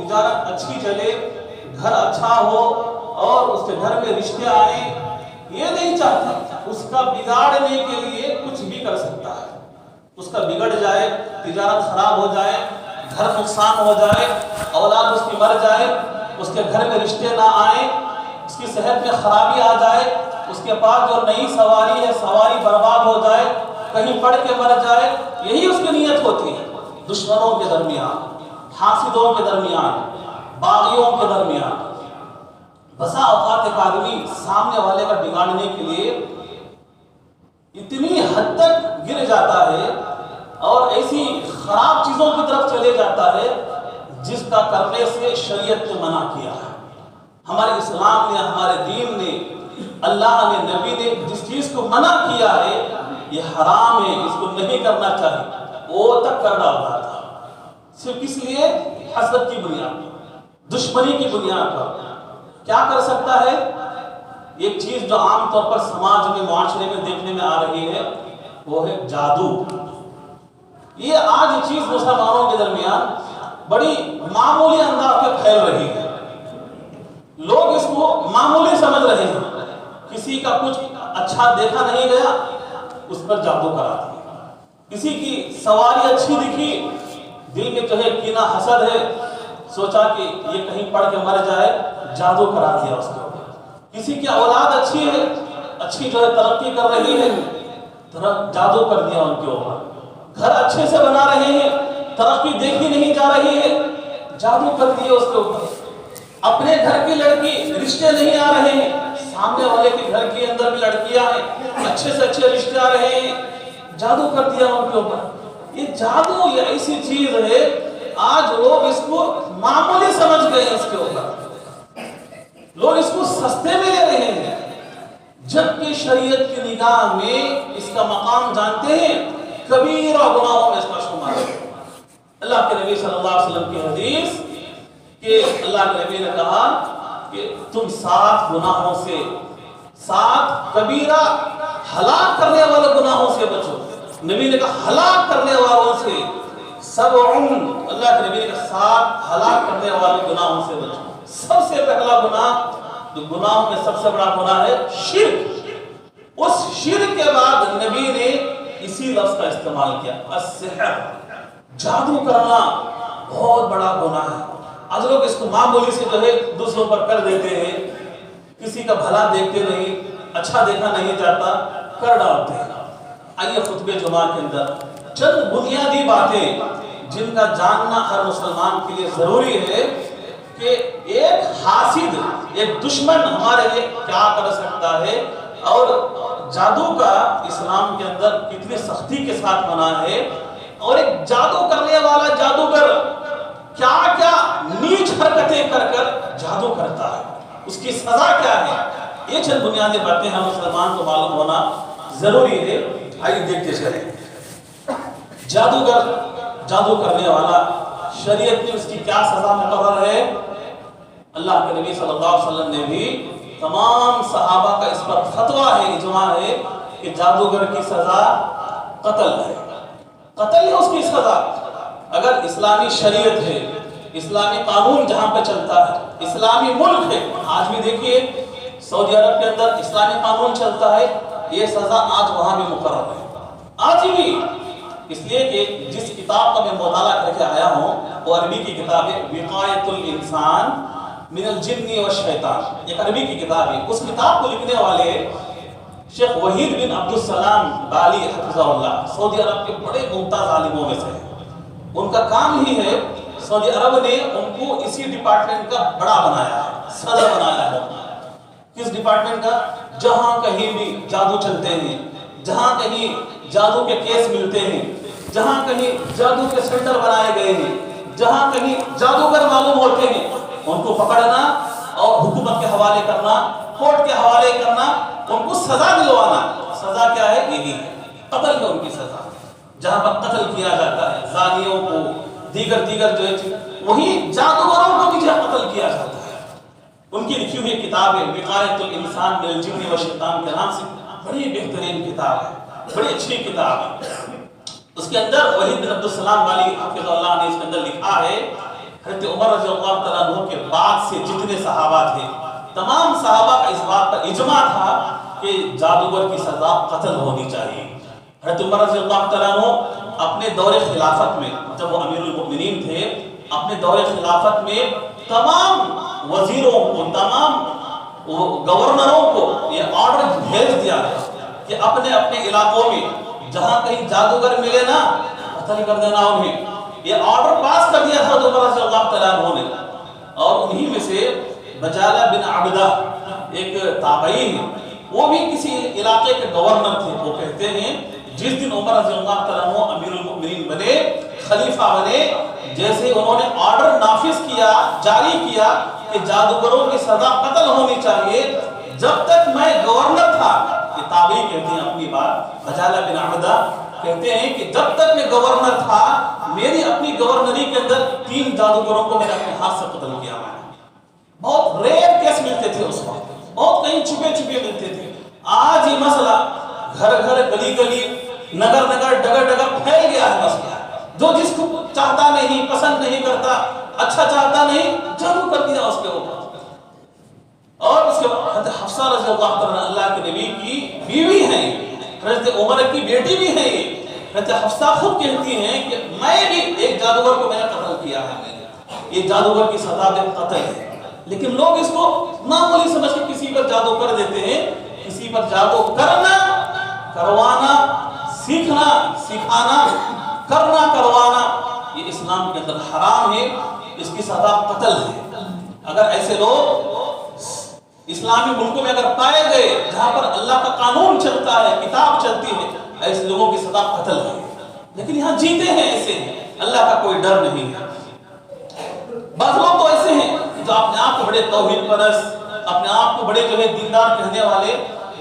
تجارت اچھی چلے، گھر اچھا ہو اور اس کے گھر میں رشتے آئیں، یہ نہیں چاہتا، اس کا بگاڑنے کے لیے کچھ بھی کر سکتا ہے۔ اس کا بگڑ جائے، تجارت خراب ہو جائے، گھر نقصان ہو جائے، اولاد اس کی مر جائے، اس کے گھر میں رشتے نہ آئیں، اس کی صحت میں خرابی آ جائے، اس کے پاس جو نئی سواری ہے سواری برباد ہو جائے، کہیں پڑھ کے مر جائے، یہی اس کی نیت ہوتی ہے۔ دشمنوں کے درمیان، حاسدوں کے درمیان، باغیوں کے درمیان بسا اوقات ایک آدمی سامنے والے کا بگاڑنے کے لیے اتنی حد تک گر جاتا ہے اور ایسی خراب چیزوں کی طرف چلے جاتا ہے جس کا کرنے سے شریعت نے منع کیا ہے۔ ہمارے اسلام نے، ہمارے دین نے، اللہ نے، نبی نے جس چیز کو منع کیا ہے یہ حرام ہے، اس کو نہیں کرنا چاہیے، وہ تک کر ڈالتا تھا صرف کس لیے؟ حسد کی بنیاد پر، دشمنی کی بنیاد پر۔ کیا کر سکتا ہے؟ ایک چیز جو عام طور پر سماج میں، معاشرے میں دیکھنے میں آ رہی ہے وہ ہے جادو۔ یہ آج یہ چیز مسلمانوں کے درمیان بڑی معمولی انداز میں پھیل رہی ہے، لوگ اس کو معمولی سمجھ رہے ہیں، کسی کا کچھ اچھا دیکھا نہیں گیا اس پر جادو کرا دیا، کسی کی سواری اچھی دکھی، دل میں جو ہے کینہ حسد ہے، سوچا کہ یہ کہیں پڑھ کے مر جائے، جادو کرا دیا اس کو۔ کسی کی اولاد اچھی ہے، اچھی جو ہے ترقی کر رہی ہے، جادو کر دیا ان کے اوپر۔ گھر اچھے سے بنا رہے ہیں، ترقی دیکھی نہیں جا رہی ہے، جادو کر دیا اس کے اوپر۔ اپنے گھر کی لڑکی، رشتے نہیں آ رہے ہیں، سامنے والے کے گھر کے اندر بھی لڑکیاں ہیں، اچھے سے اچھے رشتے آ رہے ہیں، جادو کر دیا ان کے اوپر۔ یہ جادو یہ ایسی چیز ہے آج لوگ اس کو معمولی سمجھ گئے ہیں، اس کے اوپر لوگ اس کو سستے میں لے رہے ہیں، جبکہ شریعت کی نگاہ میں اس کا مقام جانتے ہیں، کبیرہ گناہوں میں اس کا شمار ہے۔ اللہ کے نبی صلی اللہ علیہ وسلم کی حدیث کہ اللہ کے نبی نے کہا کہ تم 7 گناہوں سے، 7 کبیرہ ہلاک کرنے والے گناہوں سے بچو۔ نبی نے کہا ہلاک کرنے والوں سے، 7 اللہ کے نبی نے کہا 7 ہلاک کرنے والے گناہوں سے بچو۔ سب سے پہلا گناہ، جو گناہوں میں سب سے بڑا گناہ ہے، شرک۔ اس شرک کے بعد نبی نے اسی لفظ کا استعمال کیا، السحر، جادو کرنا بہت بڑا گناہ ہے۔ آج لوگ اس کو معمولی سے جو ہے دوسروں پر کر دیتے ہیں، کسی کا بھلا دیکھتے نہیں، اچھا دیکھا نہیں جاتا، کر ڈالتے ہیں۔ آئیے خطبہ جمعہ کے اندر چند بنیادی باتیں جن کا جاننا ہر مسلمان کے لیے ضروری ہے کہ ایک حاسد، ایک دشمن ہمارے لیے کیا کر سکتا ہے، اور جادو کا اسلام کے اندر کتنی سختی کے ساتھ منع ہے، اور ایک جادو کرنے والا جادوگر کیا کیا نیچ حرکتیں کر کر جادو کرتا ہے، اس کی سزا کیا ہے۔ یہ چند بنیادی باتیں ہم مسلمان کو معلوم ہونا ضروری ہے۔ آئیے دیکھتے چلیں، جادوگر، جادو کرنے والا، شریعت میں اس کی کیا سزا مقرر ہے۔ اللہ کے نبی صلی اللہ علیہ وسلم نے بھی تمام صحابہ کا اس پر فتویٰ ہے، اجماع ہے کہ جادوگر کی سزا قتل ہے، قتل ہے اس کی سزا۔ اگر اسلامی شریعت ہے، اسلامی قانون جہاں پہ چلتا ہے، اسلامی ملک ہے، آج بھی دیکھیے سعودی عرب کے اندر اسلامی قانون چلتا ہے، یہ سزا آج وہاں بھی مقرر ہے، آج بھی۔ اس لیے کہ جس کتاب کا میں مطالعہ کر کے آیا ہوں وہ عربی کی کتاب ہے وقایۃ الانسان من الجن والشیطان، ایک عربی کی کتاب ہے۔ اس کتاب کو لکھنے والے شیخ وحید بن عبدالسلام بالی حفظہ اللہ سعودی عرب کے بڑے ممتاز عالموں میں سے ہیں۔ ان کا کام ہی ہے، سعودی عرب نے ان کو اسی ڈپارٹمنٹ کا بڑا بنایا ہے، صدر بنایا ہے۔ کس ڈپارٹمنٹ کا؟ جہاں کہیں بھی جادو چلتے ہیں، جہاں کہیں جادو کے کیس ملتے ہیں، جہاں کہیں جادو کے سینٹر بنائے گئے ہیں، جہاں کہیں جادوگر معلوم ہوتے ہیں، ان کو پکڑنا اور حکومت کے حوالے کرنا، کورٹ کے حوالے کرنا، ان کو سزا دلوانا۔ سزا کیا ہے؟ یہی ہے، قتل ہے ان کی سزا۔ جہاں پر قتل کیا جاتا ہے زانیوں کو، دیگر جو ہے، وہی جادوگروں کو بھی جہاں قتل کیا جاتا ہے۔ ان کی لکھی ہوئی کتاب ہے وقایۃ الانسان من الجن والشیطان کے نام سے، بڑی بہترین کتاب ہے، بڑی اچھی کتاب ہے۔ اس کے اندر وحید بن عبدالسلام بالی حفظہ اللہ نے اس کے اندر لکھا ہے حضرت عمر رضی اللہ تعالیٰ عنہ کے بعد سے جتنے صحابہ تھے تمام صحابہ کا اس بات پر اجماع تھا کہ جادوگر کی سزا قتل ہونی چاہیے۔ حضرت عمر رضی اللہ تعالیٰ عنہ اپنے دور خلافت میں جب وہ امیر المؤمنین تھے، اپنے دور خلافت میں تمام وزیروں کو، تمام گورنروں کو یہ آرڈر بھیج دیا کہ اپنے اپنے علاقوں میں جہاں کہیں جادوگر ملے نا قتل کر دینا انہیں۔ یہ آرڈر پاس کر دیا تھا عمر رضی اللہ تعالیٰ عنہ نے۔ اور انہی میں سے بجالہ بن عبدہ ایک تابعی ہے، وہ بھی کسی علاقے کے گورنر تھے۔ وہ کہتے ہیں جس دن عمر رضی اللہ تعالیٰ عنہ امیر المؤمنین بنے، خلیفہ بنے، جیسے انہوں نے آرڈر نافذ کیا، جاری کیا کہ جادوگروں کی سزا قتل ہونی چاہیے، جب تک میں گورنر تھا، یہ تابعی کہتے ہیں اپنی بات، بجالہ بن عبدہ کہتے ہیں کہ جب تک میں گورنر تھا، میری اپنی گورنری کے اندر 3 جادوگروں کو میں نے اپنے ہاتھ سے قتل کیا۔ میں بہت ریئر کیس ملتے تھے اس وقت، بہت کہیں چھپے چھپے ملتے تھے۔ آج یہ مسئلہ گھر گھر، گلی گلی، نگر نگر، ڈگر ڈگر پھیل گیا ہے مسئلہ۔ جو جس کو چاہتا نہیں، پسند نہیں کرتا، اچھا چاہتا نہیں، جادو کر دیا اس کے اوپر۔ اور اس کے بعد حضرت حفصہ رضی اللہ تعالیٰ اللہ کے نبی کی بیوی ہیں، حضرت عمر کی بیٹی بھی ہیں۔ حضرت حفصہ خود کہتی ہیں کہ میں بھی ایک جادوگر کو میں نے قتل کیا ہے، یہ جادوگر کی سزا قتل ہے۔ لیکن لوگ اس کو معمولی سمجھ کے کسی پر جادو کر دیتے ہیں۔ کسی پر جادو کرنا، کروانا، سیکھنا، سکھانا، کرنا، کروانا، یہ اسلام کے اندر حرام ہے، اس کی سزا قتل ہے۔ اگر ایسے لوگ اسلامی ملکوں میں اگر پائے گئے جہاں پر اللہ کا قانون چلتا ہے، کتاب چلتی ہے، ایسے لوگوں کی سزا قتل ہے۔ لیکن یہاں جیتے ہیں ایسے، اللہ کا کوئی ڈر نہیں ہے۔ بعض لوگ تو ایسے ہیں جو اپنے آپ کو بڑے توحید پرست، اپنے آپ کو بڑے جو ہے دیندار کہنے والے،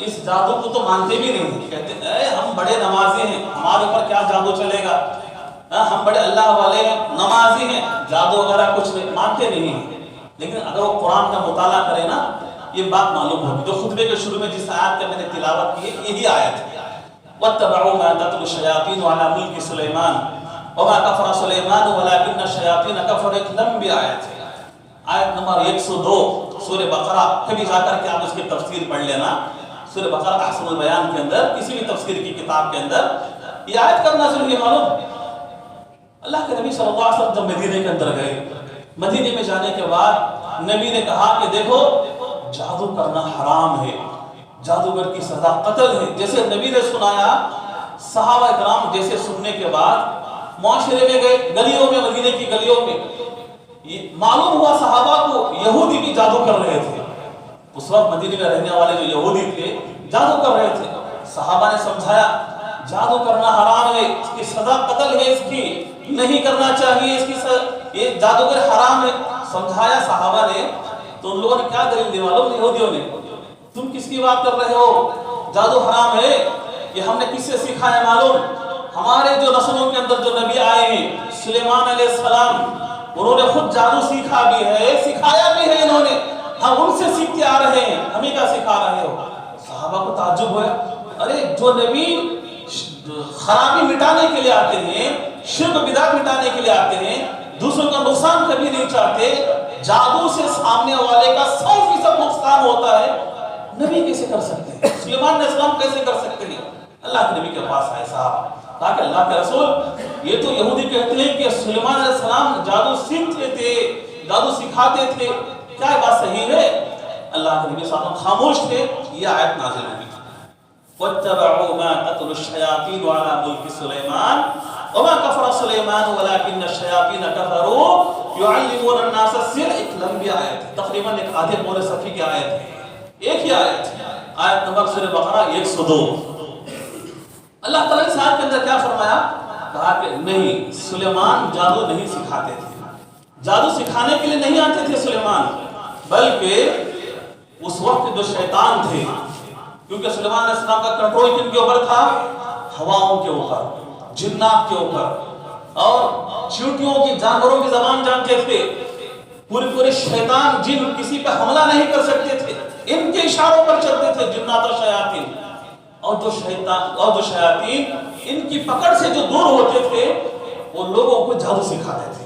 اس جادو کو تو مانتے بھی نہیں، کہتے ہیں ہم بڑے نمازی ہیں، ہمارے اوپر کیا جادو چلے گا، ہم بڑے اللہ والے ہیں، نمازی ہیں، جادو وغیرہ کچھ نہیں، مانتے نہیں ہیں۔ لیکن اگر وہ قرآن کا مطالعہ کرے نا، یہ بات معلوم ہوگی۔ جو خطبے کے شروع میں جس آیت کا میں نے تلاوت کی ہے، یہی آیت ہے، وَاتَّبَعُوا مَا تَتْلُو الشَّيَاطِينُ عَلَى مُلْكِ سُلَيْمَانَ وَمَا كَفَرَ سُلَيْمَانُ وَلَكِنَّ الشَّيَاطِينَ كَفَرُوا، ایک لمبی آیت ہے، آیت نمبر 102 سورہ بقرہ۔ کبھی جا کر کے آپ اس کی تفسیر پڑھ لینا، سورہ بقرہ احسن البیان کے اندر، کسی بھی تفسیر کی کتاب کے اندر یہ آیت کب نازل ہوئی معلوم؟ اللہ کے نبی صلی اللہ علیہ وسلم جب مدینے کے اندر گئے، مدینے میں جانے کے بعد نبی نے کہا کہ دیکھو جادو کرنا حرام ہے، جادوگر کی سزا قتل ہے۔ جیسے نبی نے سنایا، صحابہ کرام جیسے سننے کے بعد معاشرے میں گئے، گلیوں میں، مدینے کی گلیوں میں، معلوم ہوا صحابہ کو یہودی بھی جادو کر رہے تھے۔ اس وقت مدینے میں رہنے والے جو یہودی تھے جادو کر رہے تھے۔ صحابہ نے سمجھایا جادو کرنا حرام ہے، اس کی سزا قتل ہے، اس کی نہیں کرنا چاہیے، اس کی یہ جادوگر حرام ہے۔ سمجھایا صحابہ نے، تو ان لوگوں نے کیا دلیل دی معلوم؟ یہودیوں نے، تم کس کی بات کر رہے ہو، جادو حرام ہے، یہ ہم نے کس سے سیکھا ہے معلوم؟ ہمارے جو نسلوں کے اندر جو نبی آئے ہیں، سلیمان علیہ السلام، انہوں نے خود جادو سیکھا بھی ہے، سکھایا بھی ہے انہوں نے، ہم ان سے سیکھتے آ رہے ہیں، ہمیں کیا سکھا رہے ہو؟ صحابہ کو تعجب ہوا، ارے جو نبی خرابی مٹانے کے لیے آتے ہیں، شرک بدعت مٹانے کے لیے آتے ہیں، دوسروں کا نقصان کبھی نہیں چاہتے، جادو سے سامنے والے کا 100% نقصان ہوتا ہے، نبی کیسے کر سکتے ہیں؟ سلیمان علیہ السلام کیسے کر سکتے ہیں؟ اللہ کے نبی کے پاس آئے صاحب، کہا کہ اللہ کے رسول، یہ تو یہودی کہتے ہیں کہ سلیمان علیہ السلام جادو سیکھتے تھے، جادو سکھاتے تھے، کیا بات صحیح ہے؟ اللہ کے نبی صلی اللہ علیہ وسلم خاموش تھے۔ یہ آیت نازل ہوئی، وَاتَّبَعُوا مَا تَتْلُو الشَّيَاطِينُ عَلَى مُلْكِ سُلَيْمَانَ وَمَا كَفَرَ سُلَيْمَانُ وَلَكِنَّ الشَّيَاطِينَ كَفَرُوا يُعَلِّمُونَ النَّاسَ السِّحْرَ۔ ایک لمبی آیت ہے، تقریباً ایک آدھے پونے صفحے کی آیت ہے، ایک ہی آیت ہے، آیت نمبر سورہ بقرہ 102۔ اللہ تعالیٰ نے اس آیت کے اندر کیا فرمایا؟ کہا کہ نہیں، سلیمان جادو نہیں سکھاتے تھے، جادو سکھانے کے لیے نہیں آتے تھے سلیمان، بلکہ اس وقت جو شیطان تھے، کیونکہ سلیمان علیہ السلام کا کنٹرول کن کے اوپر تھا؟ ہواؤں کے اوپر، جنات کے اوپر، اور چیونٹیوں کی، جانوروں کی زبان جانتے تھے، پورے شیطان جن کسی پہ حملہ نہیں کر سکتے تھے، ان کے اشاروں پر چلتے تھے جنات اور شیاطین، اور جو شیاطین ان کی پکڑ سے جو دور ہوتے تھے وہ لوگوں کو جادو سکھاتے تھے۔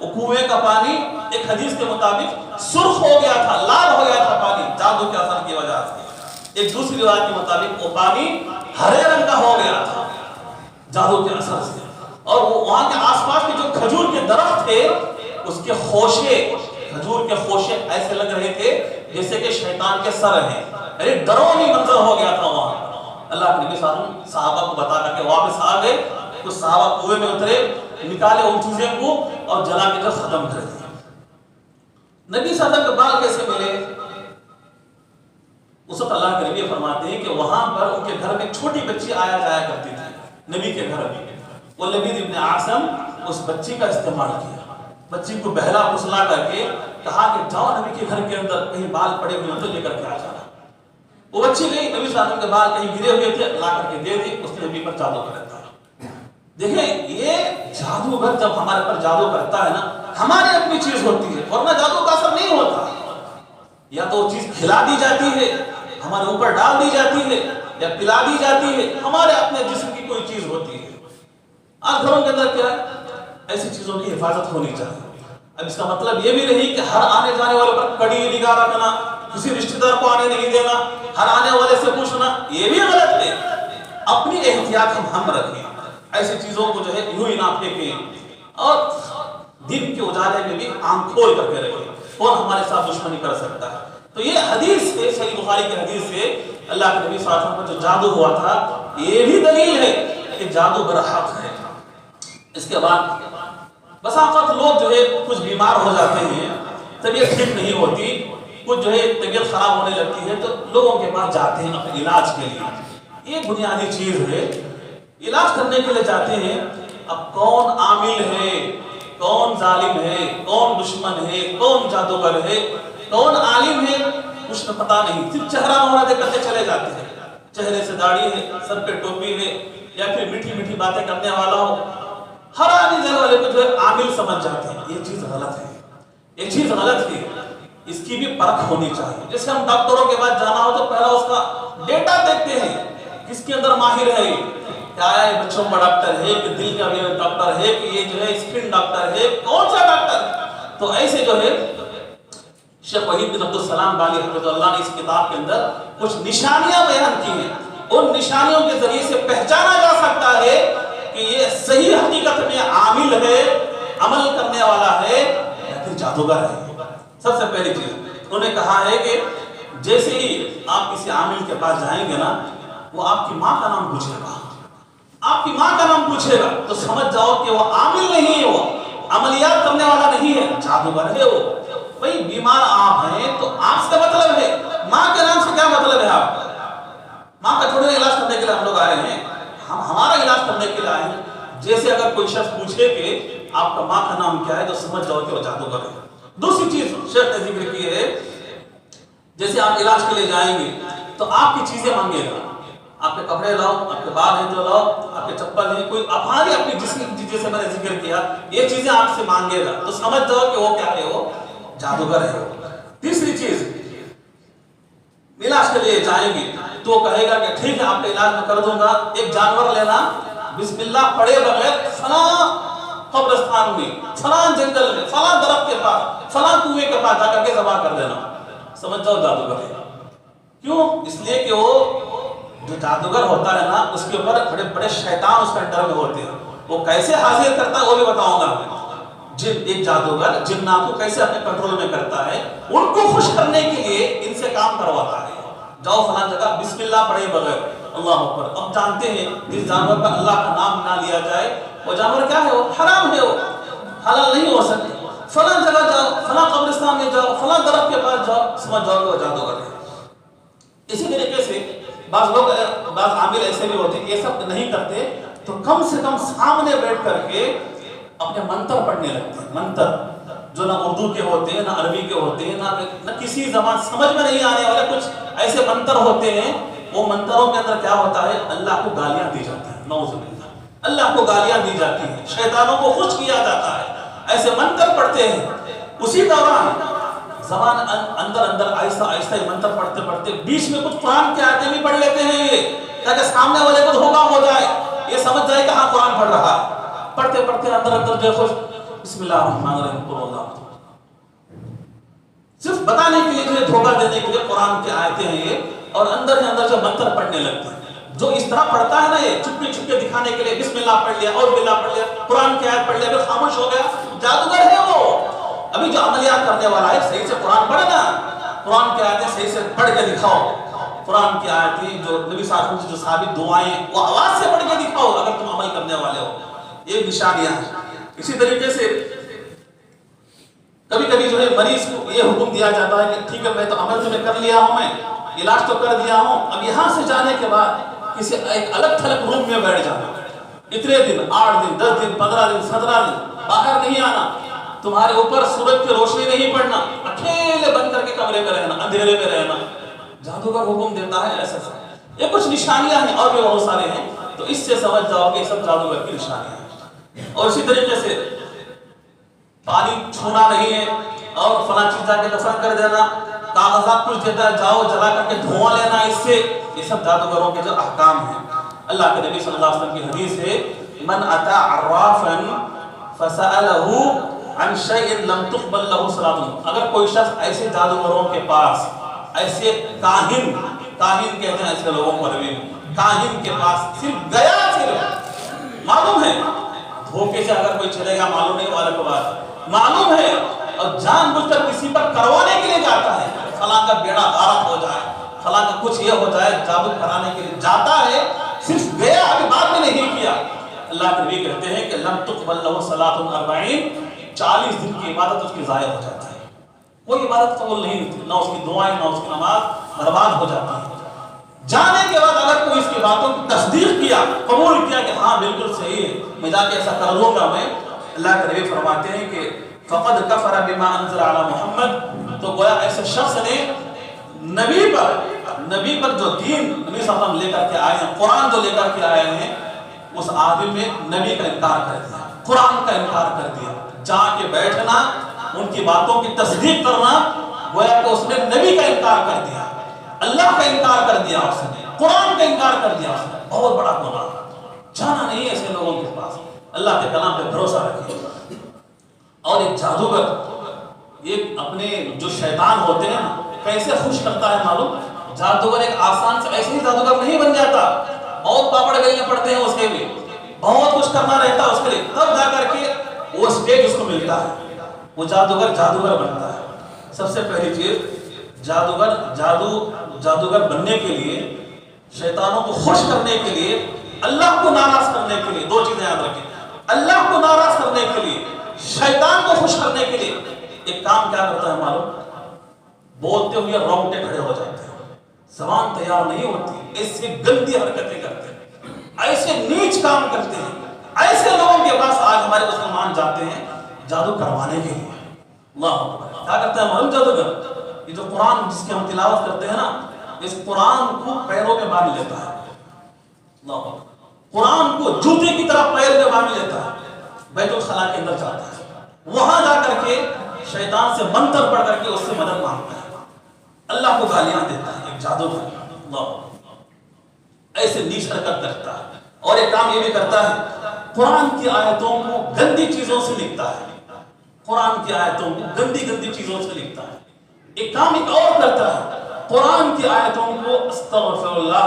وہ کنویں کا پانی ایک حدیث کے مطابق سرخ ہو گیا تھا، لال ہو گیا تھا پانی جادو کے اثر کی وجہ سے۔ ایک دوسری روایت کے مطابق وہ پانی ہرے رنگ کا ہو گیا تھا جادو کے اثر سے، اور وہاں کے آس پاس کے جو کھجور کے درخت تھے اس کے خوشے، کھجور کے خوشے ایسے لگ رہے تھے جیسے کہ شیطان کے سر ہیں، یعنی ڈراؤنی منظر ہو گیا تھا وہاں۔ اللہ کے نبی صلی اللہ علیہ وسلم صحابہ کو بتا کر کے واپس آ گئے، تو صحابہ کنویں میں اترے، نکالے ان چیزیں کو اور جلا کے ختم کر دیا۔ نبی صلی اللہ علیہ وسلم کے بال کیسے ملے؟ اس وقت اللہ کے نبی فرماتے ہیں کہ وہاں پر ان کے گھر میں چھوٹی بچی آیا جایا کرتی تھی نبی کے گھر میں، وہ لبید ابن عاصم اس بچی کا استعمال کیا، بچی کو بہلا پھسلا کر کے کہا کہ جاؤ نبی کے گھر کے اندر کہیں بال پڑے ہوئے تو لے کر کے آ جانا۔ وہ بچی گئی، نبی صلی اللہ علیہ وسلم کے بال کہیں گرے ہوئے تھے، لا کر کے دے دی، اس نے نبی پر جادو کر دیا۔ دیکھیں یہ جادوگر جب ہمارے پر جادو کرتا ہے نا، ہماری اپنی چیز ہوتی ہے ورنہ جادو کا اثر نہیں ہوتا، یا تو وہ چیز کھلا دی جاتی ہے، ہمارے اوپر ڈال دی جاتی ہے، یا پلا دی جاتی ہے، ہمارے اپنے جسم کی کوئی چیز ہوتی ہے۔ آج گھروں کے اندر کیا ہے، ایسی چیزوں کی حفاظت ہونی چاہیے۔ اب اس کا مطلب یہ بھی نہیں کہ ہر آنے جانے والے پر کڑی نگاہ رکھنا، کسی رشتہ دار کو آنے نہیں دینا، ہر آنے والے سے پوچھنا، یہ بھی غلط ہے۔ اپنی احتیاط ہم رکھیں، ایسی چیزوں کو جو ہے یوں ہی نہ پھینکیں، اور دن کے اجالے میں بھی آنکھ کھول کر کے رکھیں، کون ہمارے ساتھ دشمنی کر سکتا ہے۔ تو یہ حدیث سے، صحیح بخاری کی حدیث سے اللہ کے نبی صلی اللہ علیہ وسلم پر جو جادو ہوا تھا، یہ بھی دلیل ہے کہ جادو برحق ہے۔ اس کے بعد بس اوقات لوگ جو ہے کچھ بیمار ہو جاتے ہیں، طبیعت ٹھیک نہیں ہوتی، کچھ جو ہے طبیعت خراب ہونے لگتی ہے، تو لوگوں کے پاس جاتے ہیں اپنے علاج کے لیے۔ یہ بنیادی چیز ہے، علاج کرنے کے لیے جاتے ہیں۔ اب کون عامل ہے، کون ظالم ہے، کون دشمن ہے، کون جادوگر ہے، کون عالم ہے، کچھ پتہ نہیں، صرف چہرہ مہرہ دیکھ کر چلے جاتے ہیں۔ چہرے سے داڑھی ہے، سر پہ ٹوپی ہے، یا پھر میٹھی میٹھی باتیں کرنے والا ہو، ہر آنے جانے والے کو جو ہے عامل سمجھ جاتے ہیں۔ یہ چیز غلط ہے، یہ چیز غلط ہے، اس کی بھی پرکھ ہونی چاہیے۔ جیسے ہم ڈاکٹروں کے پاس جانا ہو تو پہلا اس کا ڈیٹا دیکھتے ہیں، کس کے اندر ماہر ہے، کیا ہے بچوں کا ڈاکٹر ہے کہ دل کا ڈاکٹر ہے کہ یہ جو ہے اسکن ڈاکٹر ہے، کون سا ڈاکٹر۔ تو ایسے جو ہے شیخ وحید بن عبد السلام بالی رحمۃ اللہ نے اس کتاب کے اندر کچھ نشانیاں بیان کی ہیں، ان نشانیوں کے ذریعے سے پہچانا جا سکتا ہے کہ یہ صحیح حقیقت میں عامل ہے، عمل کرنے والا ہے، یا پھر جادوگر ہے۔ سب سے پہلی چیز انہوں نے کہا ہے کہ جیسے ہی آپ کسی عامل کے پاس جائیں گے نا، وہ آپ کی ماں کا نام پوچھے گا، آپ کی ماں کا نام پوچھے گا، تو سمجھ جاؤ کہ وہ عامل نہیں ہے، وہ عملیات کرنے والا نہیں ہے، جادوگر ہے وہ۔ بھئی بیمار آپ ہیں تو آپ سے مطلب ہے، ماں کے نام سے کیا مطلب ہے؟ آپ ماں کا تھوڑے علاج کرنے کے لیے ہم لوگ آئے ہیں، ہم ہمارا علاج کرنے کے لیے آئے ہیں۔ جیسے اگر کوئی شخص پوچھے کہ آپ کا ماں کا نام کیا ہے تو سمجھ جاؤ کہ وہ جادوگر ہے۔ دوسری چیز شیخ نے ذکر کی ہے، جیسے آپ علاج کے لیے جائیں گے تو آپ کی چیزیں مانگے گا، آپ کے کپڑے لاؤ، آپ کے بال ہیں جو لاؤ، آپ کے چپل ہیں، کوئی افعال اپنی جسم جیسے میں نے ذکر کیا، یہ چیزیں آپ سے مانگے گا، تو سمجھ جاؤ کہ وہ کیا ہے، وہ جادوگر ہے۔ تیسری چیز، علاج کے لیے جائیں گے تو کہے گا کہ ٹھیک ہے آپ کا علاج میں کر دوں گا، ایک جانور لینا، بسم اللہ پڑھے بغیر فلاں قبرستان میں، فلاں جنگل میں، فلاں درخت کے پاس، فلاں کنویں کے پاس جا کر کے ذبح کر دینا، سمجھ جاؤ جادوگر ہے۔ کیوں؟ اس لیے کہ وہ جو جادوگر ہوتا ہے نا، اس کے اوپر بڑے بڑے شیطان اس کے انڈر میں ہوتے ہیں، وہ کیسے حاصل کرتا ہے وہ بھی بتاؤں گا میں۔ جن ایک جادوگر جنات کو کیسے اپنے کنٹرول میں کرتا ہے، ان کو خوش کرنے کے لیے ان سے کام کرواتا ہے، جاؤ فلاں جگہ بسم اللہ پڑھے بغیر، اللہ اکبر۔ اب جانتے ہیں جس جانور پر اللہ کا نام نہ لیا جائے وہ جانور کیا ہے، وہ حرام ہے، وہ حلال نہیں ہو سکتے۔ فلاں جگہ جاؤ، فلاں قبرستان میں جاؤ، فلاں درخت کے پاس جاؤ، سمجھ جاؤ کہ وہ جادوگر ہے۔ اسی طریقے سے بعض لوگ، بعض عامل ایسے بھی ہوتے ہیں یہ سب نہیں کرتے تو کم سے کم سامنے بیٹھ کر کے اپنے منتر پڑھنے لگتے ہیں، منتر جو نہ اردو کے ہوتے ہیں، نہ عربی کے ہوتے ہیں، نہ کسی زبان سمجھ میں نہیں آنے والے کچھ ایسے منتر ہوتے ہیں۔ وہ منتروں کے اندر کیا ہوتا ہے، اللہ کو گالیاں دی جاتی ہیں، نعوذ باللہ، اللہ کو گالیاں دی جاتی ہیں، شیطانوں کو خوش کیا جاتا ہے، ایسے منتر پڑھتے ہیں۔ اسی دوران زبان اندر اندر آہستہ آہستہ منتر پڑھتے پڑھتے بیچ میں کچھ قرآن کی آیتیں بھی پڑھ لیتے ہیں، یہ تاکہ سامنے والے کو دھوکہ ہو جائے، یہ سمجھ جائے کہ ہاں قرآن پڑھ رہا ہے۔ پڑھتے پڑھتے اندر اندر جو خوش بسم اللہ الرحمن الرحیم، صرف بتانے کے لیے، جو دھوکہ دینے کے لیے قرآن کی آیتیں ہیں یہ، اور اندر ہی اندر جو منتر پڑھنے لگتے ہیں۔ جو اس طرح پڑھتا ہے نا، یہ چپکے چپکے دکھانے کے لیے بسم اللہ پڑھ لیا اور بسم پڑھ لیا، قرآن کی آیت پڑھ لیا، پھر خاموش ہو گیا، جادوگر ہے وہ۔ ابھی جو عملیات کرنے والا ہے، صحیح سے قرآن پڑھے نا، قرآن کی آیتیں صحیح سے پڑھ کے دکھاؤ، قرآن کی آیتیں جو نبی صلی اللہ علیہ وسلم سے جو ثابت دعائیں، وہ آواز سے پڑھ کے دکھاؤ اگر تم عمل کرنے والے ہو۔ یہ نشانیاں ہیں۔ اسی طریقے سے کبھی کبھی جو ہے مریض کو یہ حکم دیا جاتا ہے کہ ٹھیک ہے، میں تو عمل تمہیں کر لیا ہوں، میں علاج تو کر دیا ہوں، اب یہاں سے جانے کے بعد کسی ایک الگ تھلگ روم میں بیٹھ جانا، اتنے دن، 8 دن، 10 دن، 15 دن، 17 دن باہر نہیں آنا، تمہارے اوپر سورج کی روشنی نہیں پڑنا، اکیلے بند کر کے کمرے میں رہنا، اندھیرے میں رہنا۔ جادوگر حکم دیتا ہے ایسا سا۔ یہ کچھ نشانیاں ہیں، اور بھی بہت سارے ہیں، تو اس سے سمجھ جاؤ کہ یہ سب جادوگر کی نشانیاں ہیں۔ اور اسی طریقے سے پانی چھونا نہیں ہے، اور فلاں چیز جا کے دفن کر دینا، کاغذات کچھ دیتا ہے جاؤ جلا کر کے دھواں لینا، اس سے، یہ سب جادوگروں کے جو احکام ہیں۔ اللہ کے نبی صلی اللہ علیہ وسلم کی حدیث ہے، من اتی عرافا فسألہ عن شیء لم تقبل له صلاۃ۔ اگر کوئی شخص ایسے جادوگروں کے پاس، ایسے کاہن کہتے ہیں ایسے لوگوں کو، عربی میں کاہن کے پاس صرف گیا، صرف معلوم ہے، دھوکے سے اگر کوئی چلے گا معلوم نہیں والا کو بات معلوم ہے، اور جان بوجھ کر کسی پر کروانے کے لیے جاتا ہے، فلاں کا بیڑا غارت ہو جائے، فلاں کا کچھ یہ ہو جائے، جادو کرانے کے لیے جاتا ہے، صرف گیا، ابھی بات میں نہیں کیا۔ اللہ کے نبی کہتے ہیں کہ لم تقبل له صلاۃ 40 دن کی عبادت اس کی ضائع ہو جاتی ہے، کوئی عبادت قبول نہیں ہوتی، نہ اس کی دعائیں نہ اس کی نماز، برباد ہو جاتی ہے۔ جانے کے بعد اگر کوئی اس کی باتوں کی تصدیق کیا، قبول کیا کہ ہاں بالکل صحیح ہے، میں جا کے ایسا کر لوں گا میں، اللہ کے نبی فرماتے ہیں کہ فقد کفر بما انزل علی محمد، تو گویا ایسے شخص نے نبی پر جو دین نبی صلی اللہ علیہ وسلم لے کر کے آئے ہیں، قرآن جو لے کر کے آئے ہیں، اس آدمی میں نبی کا انکار کر دیا، قرآن کا انکار کر دیا۔ جا کے بیٹھنا، ان کی باتوں کی تصدیق کرنا، گویا کہ اس نے نبی کا انکار کر دیا، اللہ کا انکار کر دیا، اس نے قرآن کا انکار کر دیا، اس نے بہت بڑا گناہ۔ جانا نہیں ایسے لوگوں کے پاس، اللہ کے کلام پہ بھروسہ رکھیے۔ اور ایک جادوگر، یہ اپنے جو شیطان ہوتے ہیں کیسے خوش کرتا ہے معلوم؟ جادوگر ایک آسان سے ایسے ہی جادوگر نہیں بن جاتا، بہت پاپڑ بیلنے پڑتے ہیں اس کے لیے، بہت کچھ کرنا رہتا ہے اس کے لیے، تب جا کر کے وہ اسٹیج اس کو ملتا ہے، وہ جادوگر بنتا ہے۔ سب سے پہلی چیز، جادوگر بننے کے لیے، شیطانوں کو خوش کرنے کے لیے، اللہ کو ناراض کرنے کے لیے، 2 چیزیں یاد رکھیں، اللہ کو ناراض کرنے کے لیے، شیطان کو خوش کرنے کے لیے ایک کام کیا کرتا ہے معلوم؟ بولتے ہوئے رونگٹے کھڑے ہو جاتے ہیں، زبان تیار نہیں ہوتی، ایسی گندی حرکتیں کرتے ہیں، ایسے نیچ کام کرتے ہیں، ایسے لوگوں کے پاس آج ہمارے مسلمان جاتے ہیں جادو کروانے کے لیے۔ اللہ اکبر، کیا کرتا ہے معلوم جادوگر؟ یہ جو قرآن جس کی ہم تلاوت کرتے ہیں نا، اس قرآن کو پیروں میں باندھ لیتا ہے، اللہ اکبر، قرآن کو جوتے کی طرح پیر میں باندھ لیتا ہے، بیت الخلا کے اندر جاتا ہے، وہاں جا کر کے شیطان سے منتر پڑھ کر کے اس سے مدد مانگتا ہے، اللہ کو گالیاں دیتا ہے، ایک جادوگر، اللہ ایسے نیچ حرکت کرتا ہے۔ اور ایک کام یہ بھی کرتا ہے، قرآن کی آیتوں کو گندی چیزوں سے لکھتا ہے، قرآن کی آیتوں کو گندی چیزوں سے لکھتا ہے۔ ایک کام ایک اور کرتا ہے، قرآن کی آیتوں کو استغفر اللہ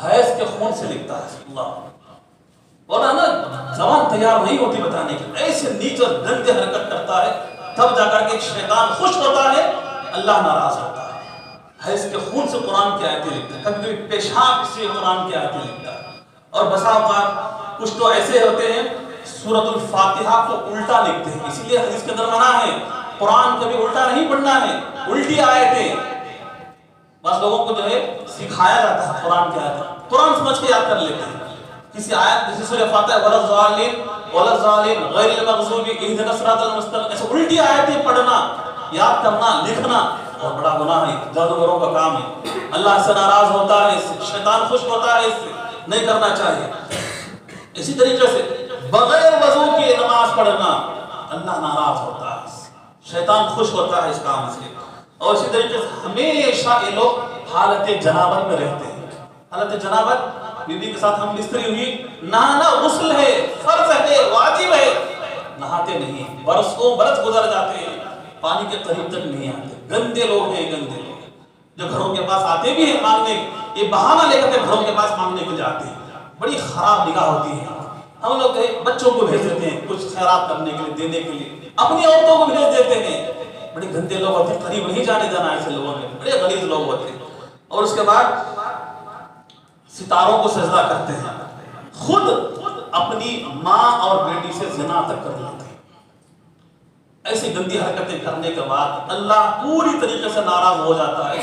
حیض کے خون سے لکھتا ہے، اللہ، اور نا زبان تیار نہیں ہوتی بتانے کی، ایسے نیچ اور گندی حرکت کرتا ہے، تب جا کر کے شیطان خوش ہوتا ہے، اللہ ناراض ہوتا ہے۔ حیض کے خون سے قرآن کی آیتیں لکھتا ہے، کبھی کبھی پیشاب سے قرآن کی آیتیں لکھتا ہے، اور بسا اوقات کچھ تو ایسے ہوتے ہیں سورۃ الفاتحہ کو الٹا لکھتے ہیں، اسی لیے حدیث کے اندر منع ہے، قرآن کبھی الٹا نہیں پڑھنا ہے، الٹی آیتیں، بس لوگوں کو جو ہے سکھایا جاتا ہے قرآن کی آیتیں، قرآن سمجھ کے یاد کر لیتے ہیں، کسی آیت جیسے سورہ فاتحہ ولا الضالین غیر المغضوب اہدنا الصراط المستقیم، ایسے الٹی آیتیں پڑھنا، یاد کرنا، لکھنا اور بڑا گناہ ہے، جادوگروں کا کام ہے، اللہ سے ناراض ہوتا ہے، اس سے شیطان خوش ہوتا ہے، اس سے نہیں کرنا چاہیے۔ اسی طریقے سے بغیر وضو کی نماز پڑھنا، اللہ ناراض ہوتا ہے، شیطان خوش ہوتا ہے اس کام سے۔ اور اسی طریقے سے ہمیشہ یہ لوگ حالت جنابت میں رہتے ہیں، حالت جنابت، بیوی کے ساتھ ہم بستری ہوئی، نہانا غسل ہے، فرض ہے، واجب ہے، نہاتے نہیں ہیں، برسوں برس گزر جاتے ہیں، پانی کے قریب تک نہیں آتے. گندے لوگ ہیں، گندے لوگ جو گھروں کے پاس آتے بھی ہیں مانگنے، یہ بہانہ لے کر کے گھروں کے پاس مانگنے کو جاتے ہیں. بڑی خراب نگاہ ہوتی ہے. ہم لوگ بچوں کو بھیج دیتے ہیں کچھ خیرات کرنے کے لیے، دینے کے لیے، اپنی عورتوں کو بھیج دیتے ہیں. بڑے گندے لوگ ہوتے ہیں، قریب نہیں جانے دینا ایسے لوگوں میں، بڑے غلیظ لوگ ہوتے ہیں. اور اس کے بعد ستاروں کو سجدہ کرتے ہیں، خود اپنی ماں اور بیٹی سے زنا تک کر لیتے ہیں. ایسی گندی حرکتیں کرنے کے بعد اللہ پوری طریقے سے ناراض ہو جاتا ہے،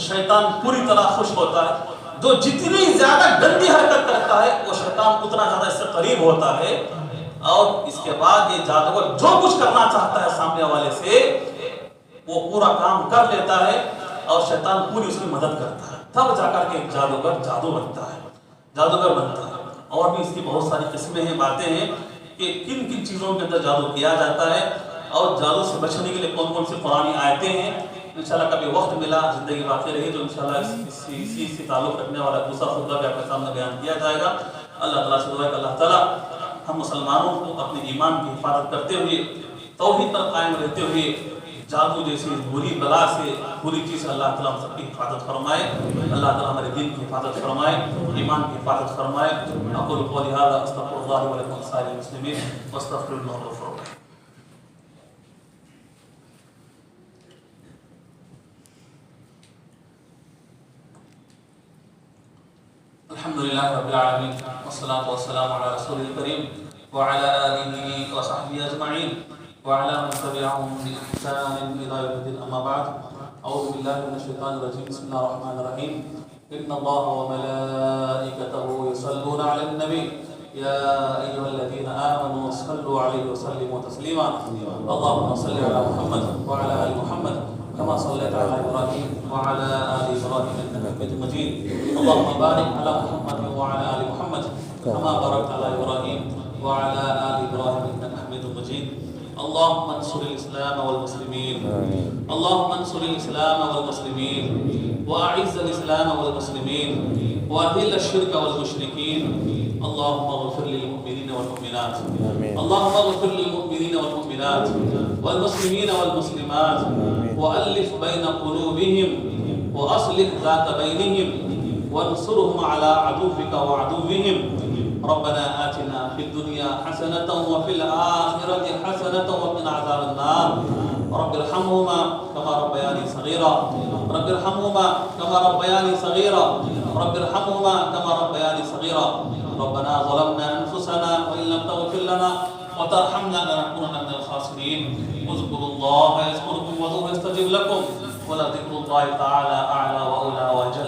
شیطان پوری طرح خوش ہوتا ہے. جو جتنی زیادہ گندی حرکت کرتا ہے وہ شیطان اتنا زیادہ اس سے قریب ہوتا ہے. اور اس کے بعد یہ جادوگر جو کچھ کرنا چاہتا ہے سامنے والے سے وہ پورا کام کر لیتا ہے اور شیطان پوری اس کی مدد کرتا ہے. تب جا کر کے جادوگر جادو بنتا ہے، جادوگر بنتا ہے. اور بھی اس کی بہت ساری قسمیں ہیں، باتیں ہیں کہ کن کن چیزوں کے اندر جادو کیا جاتا ہے اور جادو سے بچنے کے لیے کون کون سی قرآنی آیتیں ہیں. انشاءاللہ کبھی وقت ملا، زندگی باقی رہی تو انشاءاللہ اسی سے تعلق رکھنے والا دوسرا خطبہ بھی آپ کے سامنے بیان کیا جائے گا. اللہ تعالیٰ سے دعا ہے کہ اللہ تعالیٰ ہم مسلمانوں کو اپنے ایمان کی حفاظت کرتے ہوئے، توحید پر قائم رہتے ہوئے، جادو جیسی بری بلا سے، بری چیز سے اللہ تعالیٰ ہم سب کی حفاظت فرمائے. اللہ تعالیٰ ہمارے دین کی حفاظت فرمائے، ایمان کی حفاظت فرمائے. اقول قولی ھذا استغفر اللہ ولکم ولسائر المسلمین واستغفروا انہ هو الغفور الرحیم. الحمد للہ رب العالمین والصلاة والسلام علی رسول الکریم وعلی آلہ وصحبہ اجمعین وعلی من تبعهم بإحسان إلى يوم الدين. أما بعد، أعوذ بالله من الشيطان الرجيم. بسم الله الرحمن الرحيم. إن الله وملائكته يصلون على النبي يا أيها الذين آمنوا صلوا عليه وسلموا تسليما. اللهم صل على محمد وعلى آل محمد كما صليت على إبراهيم وعلى آل إبراهيم إنك حميد مجيد. اللهم بارك على محمد وعلى آل محمد كما باركت على إبراهيم وعلى آل إبراهيم إنك حميد مجيد. اللهم انصر الإسلام والمسلمين، اللهم انصر الإسلام والمسلمين وأعز الإسلام والمسلمين وأذل الشرك والمشركين. اللهم اغفر للمؤمنين والمؤمنات، اللهم اغفر للمؤمنين والمؤمنات والمسلمين والمسلمات وألف بين قلوبهم وأصلح ذات بينهم وانصرهم على عدوك وعدوهم. ربنا آتنا في الدنيا حسنة وفي الآخرة حسنة وقنا عذاب النار. رب ارحمهما كما ربياني صغيرا، رب ارحمهما كما ربياني صغيرا، رب ارحمهما كما ربياني صغيرا. ربنا ظلمنا أنفسنا وإن لم تغفر لنا وترحمنا لنكونن من الخاسرين. اذكروا الله يذكركم وادعوه يستجب لكم ولذكر الله تعالى أعلى وأولى وأجل.